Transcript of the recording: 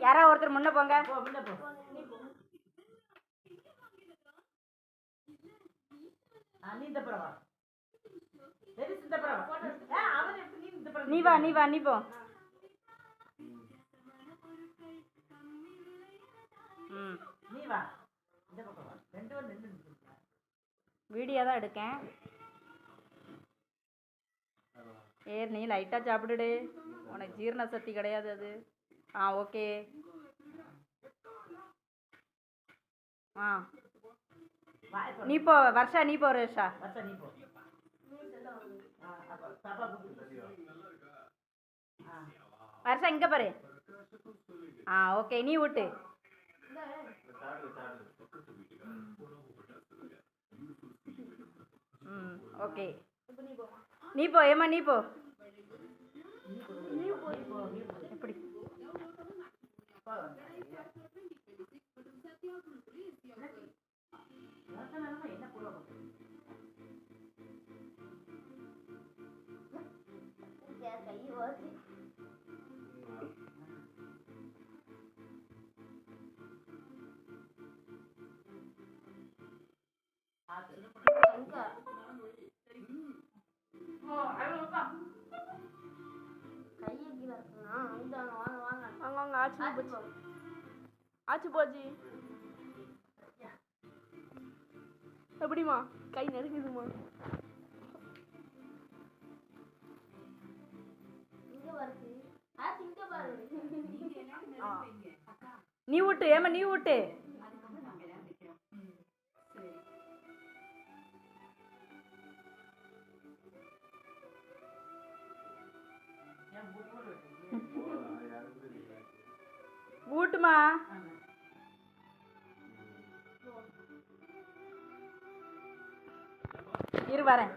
யாரா ஒருத்தர் முன்ன போங்க. நீ வா நீ வா நீ போ. நீ வா. வீடியோ தான் எடுக்கேன். நீ லைட்டாக சாப்பிடுடு, உனக்கு ஜீரண சக்தி கிடையாது அது. ஓகே. நீ போ வர்ஷா, நீ போ வர்ஷா. வர்ஷா இங்கே பாரு. ஓகே நீ விட்டு. ஓகே நீ போ. ஏமா நீ போ. எப்படி ஆச்சு போச்சு. எப்படிமா கை நெருக்குதுமா? நீ விட்டு. ஏமா நீ விட்டு. ஊட்டுமா. இரு வரேன்.